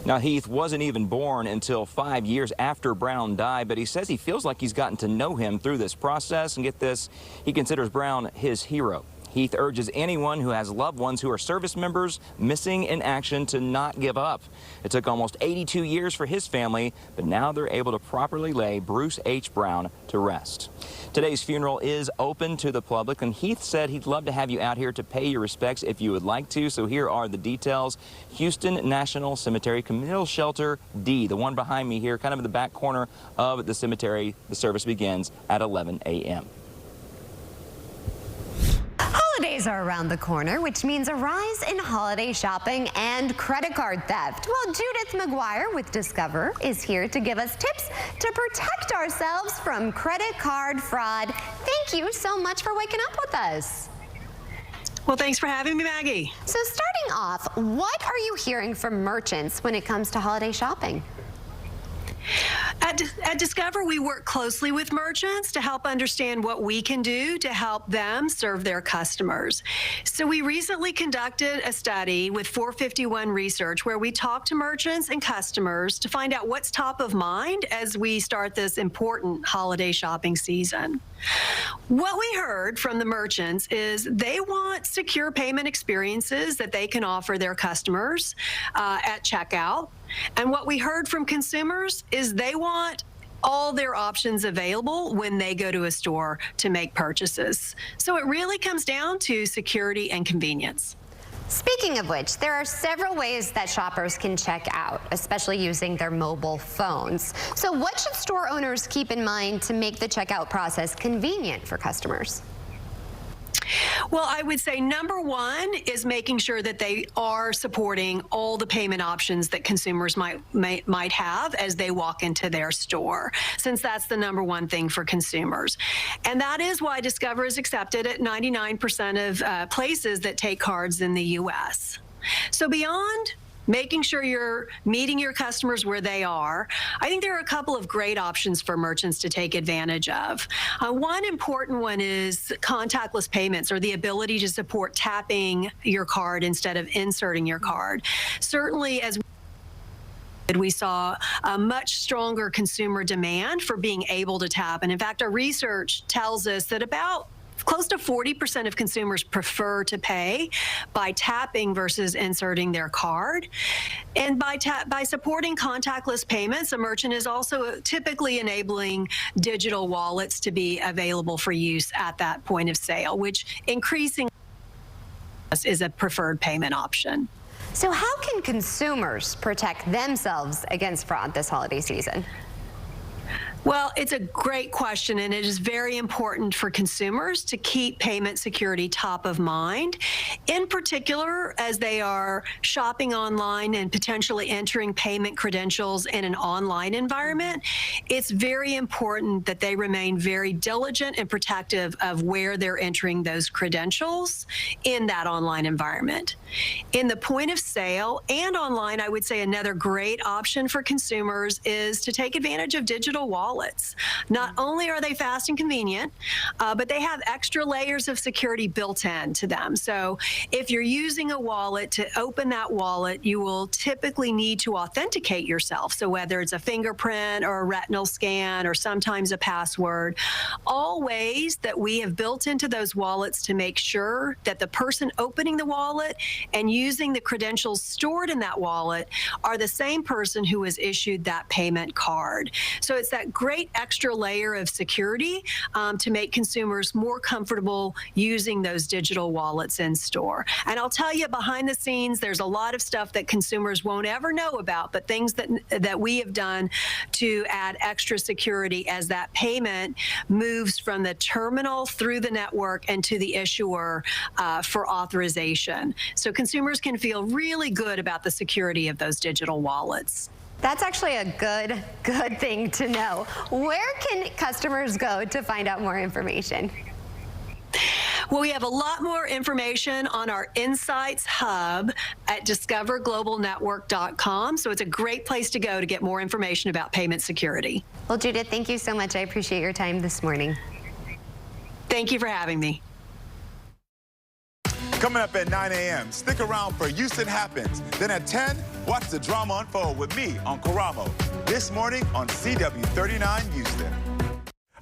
Now, Heath wasn't even born until 5 years after Brown died, but he says he feels like he's gotten to know him through this process. And get this, he considers Brown his hero. Heath urges anyone who has loved ones who are service members missing in action to not give up. It took almost 82 years for his family, but now they're able to properly lay Bruce H. Brown to rest. Today's funeral is open to the public, and Heath said he'd love to have you out here to pay your respects if you would like to. So here are the details. Houston National Cemetery, Communal Shelter D, the one behind me here, kind of in the back corner of the cemetery. The service begins at 11 a.m. Holidays are around the corner, which means a rise in holiday shopping and credit card theft. Well, Judith McGuire with Discover is here to give us tips to protect ourselves from credit card fraud. Thank you so much for waking up with us. Well, thanks for having me, Maggie. So starting off, what are you hearing from merchants when it comes to holiday shopping? At Discover, we work closely with merchants to help understand what we can do to help them serve their customers. So we recently conducted a study with 451 Research where we talked to merchants and customers to find out what's top of mind as we start this important holiday shopping season. What we heard from the merchants is they want secure payment experiences that they can offer their customers at checkout. And what we heard from consumers is they want all their options available when they go to a store to make purchases. So it really comes down to security and convenience. Speaking of which, there are several ways that shoppers can check out, especially using their mobile phones. So what should store owners keep in mind to make the checkout process convenient for customers? Well, I would say number one is making sure that they are supporting all the payment options that consumers might have as they walk into their store, since that's the number one thing for consumers. And that is why Discover is accepted at 99% of places that take cards in the U.S. So beyond making sure you're meeting your customers where they are, I think there are a couple of great options for merchants to take advantage of. One important one is contactless payments, or the ability to support tapping your card instead of inserting your card. Certainly, as we saw a much stronger consumer demand for being able to tap. And in fact, our research tells us that about close to 40% of consumers prefer to pay by tapping versus inserting their card. And by supporting contactless payments, a merchant is also typically enabling digital wallets to be available for use at that point of sale, which increasingly is a preferred payment option. So how can consumers protect themselves against fraud this holiday season? Well, it's a great question, and it is very important for consumers to keep payment security top of mind, in particular as they are shopping online and potentially entering payment credentials in an online environment. It's very important that they remain very diligent and protective of where they're entering those credentials in that online environment. In the point of sale and online, I would say another great option for consumers is to take advantage of digital wallets. Not only are they fast and convenient, but they have extra layers of security built in to them. So if you're using a wallet, to open that wallet, you will typically need to authenticate yourself. So whether it's a fingerprint or a retinal scan or sometimes a password, all ways that we have built into those wallets to make sure that the person opening the wallet and using the credentials stored in that wallet are the same person who was issued that payment card. So it's that great extra layer of security to make consumers more comfortable using those digital wallets in store. And I'll tell you, behind the scenes, there's a lot of stuff that consumers won't ever know about, but things that we have done to add extra security as that payment moves from the terminal through the network and to the issuer for authorization. So consumers can feel really good about the security of those digital wallets. That's actually a good thing to know. Where can customers go to find out more information? Well, we have a lot more information on our Insights Hub at discoverglobalnetwork.com. So it's a great place to go to get more information about payment security. Well, Judith, thank you so much. I appreciate your time this morning. Thank you for having me. Coming up at 9 a.m., stick around for Houston Happens. Then at 10, watch the drama unfold with me on Karamo. This morning on CW39 Houston.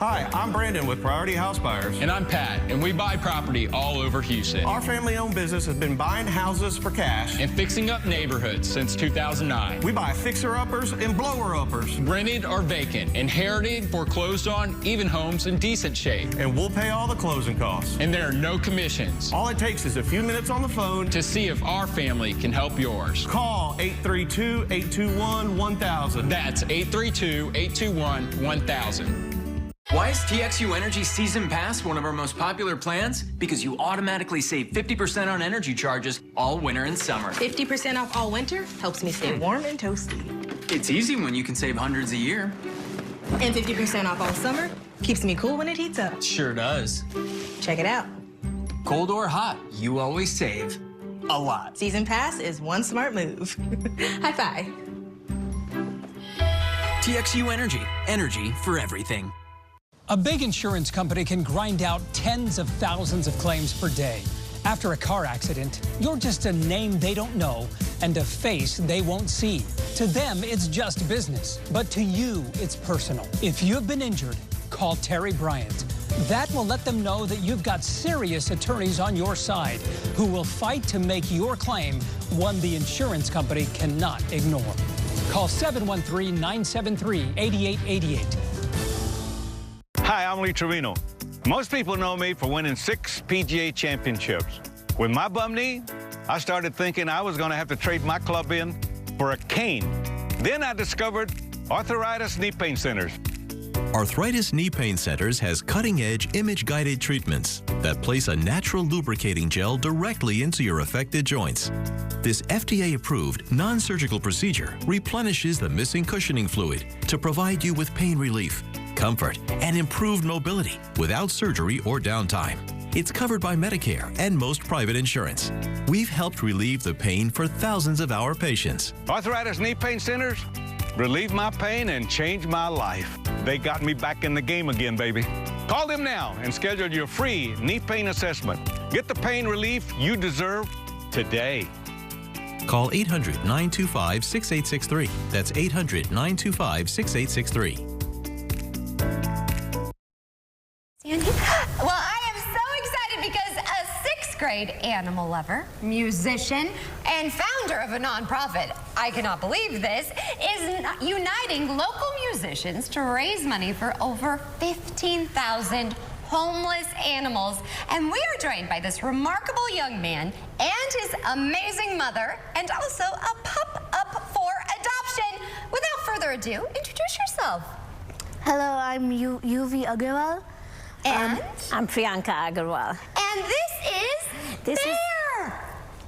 Hi, I'm Brandon with Priority House Buyers. And I'm Pat, and we buy property all over Houston. Our family-owned business has been buying houses for cash and fixing up neighborhoods since 2009. We buy fixer-uppers and blower-uppers. Rented or vacant, inherited, foreclosed on, even homes in decent shape. And we'll pay all the closing costs. And there are no commissions. All it takes is a few minutes on the phone to see if our family can help yours. Call 832-821-1000. That's 832-821-1000. Why is TXU Energy Season Pass one of our most popular plans? Because you automatically save 50% on energy charges all winter and summer. 50% off all winter helps me stay warm and toasty. It's easy when you can save hundreds a year. And 50% off all summer keeps me cool when it heats up. Sure does. Check it out. Cold or hot, you always save a lot. Season Pass is one smart move. High five. TXU Energy. Energy for everything. A big insurance company can grind out tens of thousands of claims per day. After a car accident, you're just a name they don't know and a face they won't see. To them, it's just business, but to you, it's personal. If you've been injured, call Terry Bryant. That will let them know that you've got serious attorneys on your side who will fight to make your claim one the insurance company cannot ignore. Call 713-973-8888. Hi, I'm Lee Trevino. Most people know me for winning 6 PGA championships. With my bum knee, I started thinking I was going to have to trade my club in for a cane. Then I discovered Arthritis Knee Pain Centers. Arthritis Knee Pain Centers has cutting-edge image-guided treatments that place a natural lubricating gel directly into your affected joints. This FDA-approved, non-surgical procedure replenishes the missing cushioning fluid to provide you with pain relief, comfort, and improved mobility without surgery or downtime. It's covered by Medicare and most private insurance. We've helped relieve the pain for thousands of our patients. Arthritis Knee Pain Centers relieve my pain and change my life. They got me back in the game again, baby. Call them now and schedule your free knee pain assessment. Get the pain relief you deserve today. Call 800-925-6863. That's 800-925-6863. Well, I am so excited because a 6th grade animal lover, musician, and founder of a nonprofit, I cannot believe this, is uniting local musicians to raise money for over 15,000 homeless animals. And we are joined by this remarkable young man and his amazing mother, and also a pup up for adoption. Without further ado, introduce yourself. Hello, I'm Yuvi Agarwal. And? I'm Priyanka Agarwal. And this is Bear.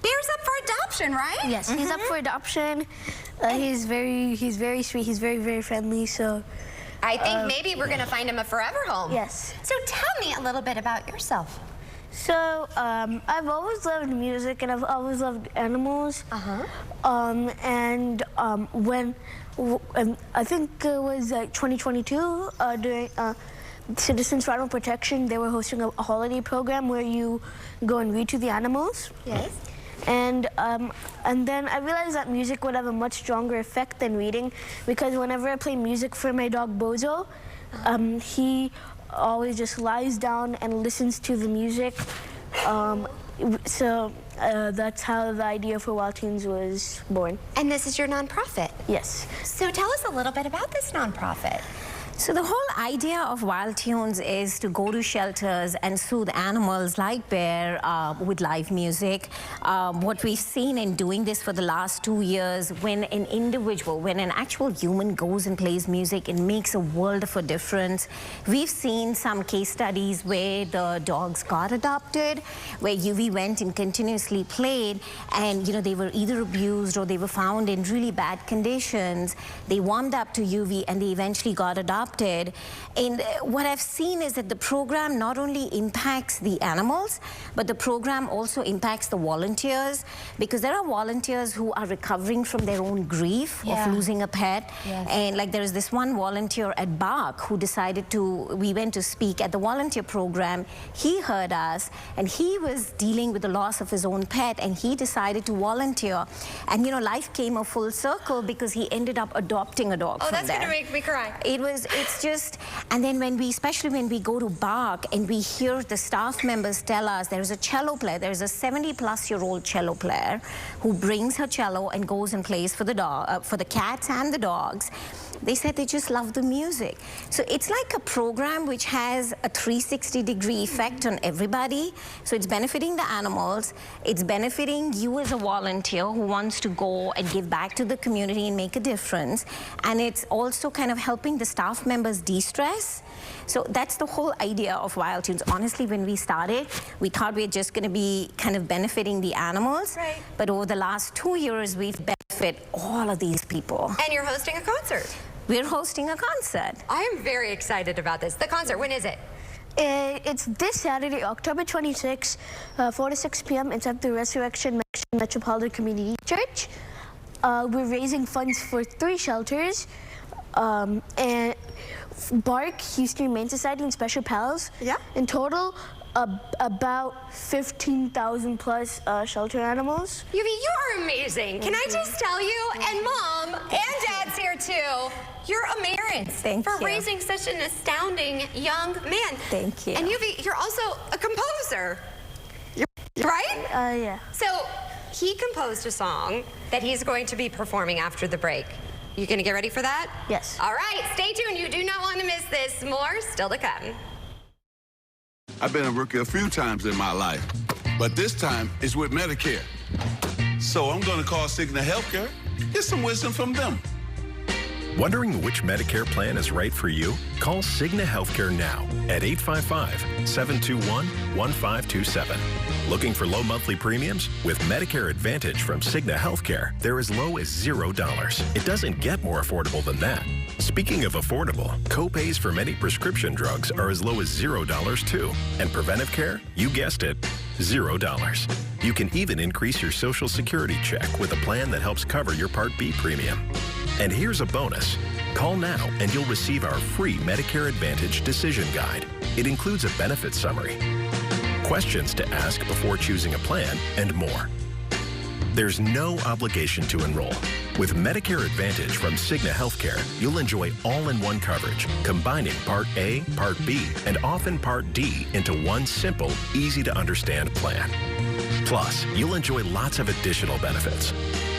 Bear's up for adoption, right? Yes, he's up for adoption. He's very sweet. He's very, very friendly. So I think maybe we're going to find him a forever home. Yes. So tell me a little bit about yourself. So I've always loved music and I've always loved animals. When I think it was like 2022 during Citizens for Animal Protection, they were hosting a holiday program where you go and read to the animals. Yes. And then I realized that music would have a much stronger effect than reading, because whenever I play music for my dog Bozo, he always just lies down and listens to the music. That's how the idea for Wild Tunes was born. And this is your nonprofit? Yes. So tell us a little bit about this nonprofit. So the whole idea of Wild Tunes is to go to shelters and soothe animals like Bear with live music. What we've seen in doing this for the last 2 years, when an actual human goes and plays music, it makes a world of a difference. We've seen some case studies where the dogs got adopted, where UV went and continuously played, and they were either abused or they were found in really bad conditions. They warmed up to UV and they eventually got adopted. And what I've seen is that the program not only impacts the animals, but the program also impacts the volunteers, because there are volunteers who are recovering from their own grief of losing a pet. Yes. And like there is this one volunteer at Bark who decided we went to speak at the volunteer program. He heard us and he was dealing with the loss of his own pet, and he decided to volunteer. And life came a full circle because he ended up adopting a dog from that's there. gonna make me cry. It was it's just, and then especially when we go to Bach and we hear the staff members tell us there's a cello player, there's a 70-plus-year-old cello player who brings her cello and goes and plays for the cats and the dogs. They said they just love the music. So it's like a program which has a 360-degree effect on everybody. So it's benefiting the animals, it's benefiting you as a volunteer who wants to go and give back to the community and make a difference. And it's also kind of helping the staff members de-stress. So that's the whole idea of Wild Tunes. Honestly, when we started, we thought we were just going to be kind of benefiting the animals. Right. But over the last 2 years, we've benefited all of these people. And you're hosting a concert. We're hosting a concert. I am very excited about this. The concert, when is it? It's this Saturday, October 26th, 4 to 6 p.m. It's at the Resurrection Metropolitan Community Church. We're raising funds for 3 shelters. And BARC, Houston Humane Society, and Special Pals. Yeah. In total, about 15,000 plus shelter animals. Yuvi, you are amazing. Can I just tell you, and Mom and Dad's here too, you're a Marins for raising such an astounding young man. Thank you. And Yuvi, you're also a composer, right? Yeah. So he composed a song that he's going to be performing after the break. You gonna get ready for that? Yes. All right, stay tuned. You do not want to miss this. More still to come. I've been a rookie a few times in my life, but this time it's with Medicare. So I'm going to call Cigna Healthcare, get some wisdom from them. Wondering which Medicare plan is right for you? Call Cigna Healthcare now at 855-721-1527. Looking for low monthly premiums? With Medicare Advantage from Cigna Healthcare, they're as low as $0. It doesn't get more affordable than that. Speaking of affordable, copays for many prescription drugs are as low as $0 too. And preventive care? You guessed it, $0. You can even increase your Social Security check with a plan that helps cover your Part B premium. And here's a bonus. Call now and you'll receive our free Medicare Advantage Decision Guide. It includes a benefit summary, questions to ask before choosing a plan, and more. There's no obligation to enroll. With Medicare Advantage from Cigna Healthcare, you'll enjoy all-in-one coverage, combining Part A, Part B, and often Part D into one simple, easy-to-understand plan. Plus, you'll enjoy lots of additional benefits,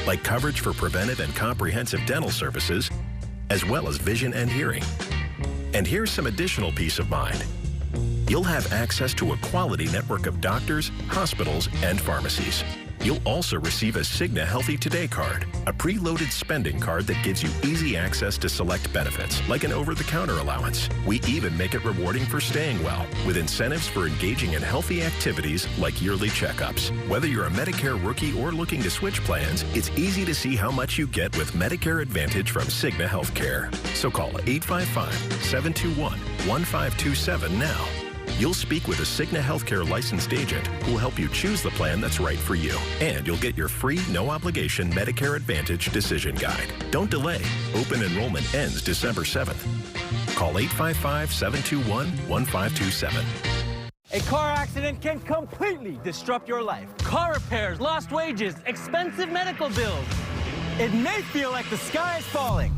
like coverage for preventive and comprehensive dental services, as well as vision and hearing. And here's some additional peace of mind. You'll have access to a quality network of doctors, hospitals, and pharmacies. You'll also receive a Cigna Healthy Today card, a preloaded spending card that gives you easy access to select benefits, like an over-the-counter allowance. We even make it rewarding for staying well, with incentives for engaging in healthy activities like yearly checkups. Whether you're a Medicare rookie or looking to switch plans, it's easy to see how much you get with Medicare Advantage from Cigna Healthcare. So call 855-721-1527 now. You'll speak with a Cigna Healthcare licensed agent who will help you choose the plan that's right for you. And you'll get your free, no-obligation Medicare Advantage Decision Guide. Don't delay. Open enrollment ends December 7th. Call 855-721-1527. A car accident can completely disrupt your life. Car repairs, lost wages, expensive medical bills. It may feel like the sky is falling.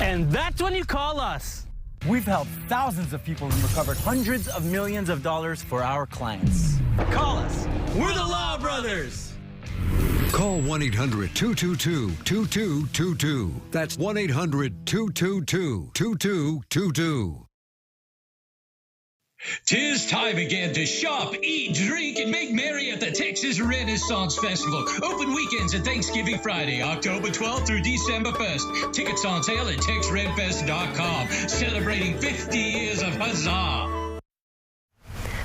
And that's when you call us. We've helped thousands of people and recovered hundreds of millions of dollars for our clients. Call us. We're the Law Brothers. Call 1-800-222-2222. That's 1-800-222-2222. 'Tis time again to shop, eat, drink, and make merry at the Texas Renaissance Festival. Open weekends and Thanksgiving Friday, October 12th through December 1st. Tickets on sale at TexRedFest.com. Celebrating 50 years of huzzah.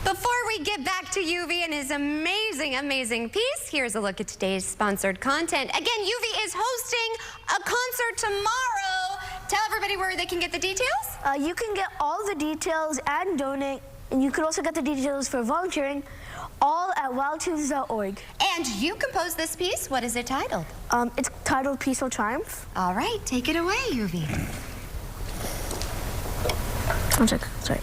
Before we get back to Yuvi and his amazing, amazing piece, here's a look at today's sponsored content. Again, Yuvi is hosting a concert tomorrow. Tell everybody where they can get the details. You can get all the details and donate, and you can also get the details for volunteering, all at wildtunes.org. And you composed this piece. What is it titled? It's titled Peaceful Triumph. All right, take it away, Yuvi. One second, sorry.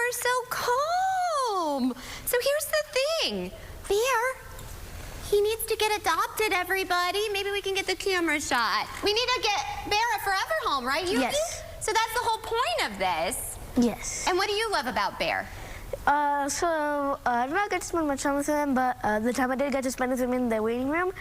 are so calm. So here's the thing. Bear, he needs to get adopted, everybody. Maybe we can get the camera shot. We need to get Bear a forever home, right, Yuki? Yes. So that's the whole point of this. Yes. And what do you love about Bear? I did not get to spend much time with him, but the time I did get to spend with him in the waiting room,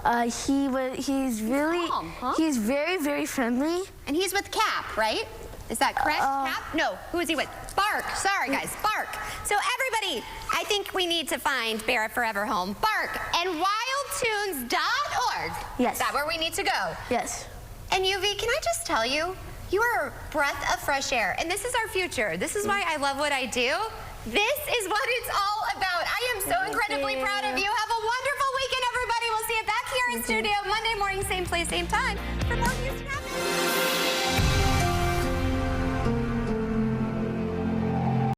he's really, calm, huh? he's very, very friendly. And he's with Cap, right? Is that correct, Cap? No, who is he with? Bark. Sorry, guys, Bark. So everybody, I think we need to find Bear a forever home. Bark and wildtunes.org. Yes. Is that where we need to go? Yes. And UV, can I just tell you, you are a breath of fresh air, and this is our future. This is why I love what I do. This is what it's all about. I am so incredibly proud of you. Have a wonderful weekend, everybody. We'll see you back here in studio Monday morning, same place, same time, for more Houston Happens.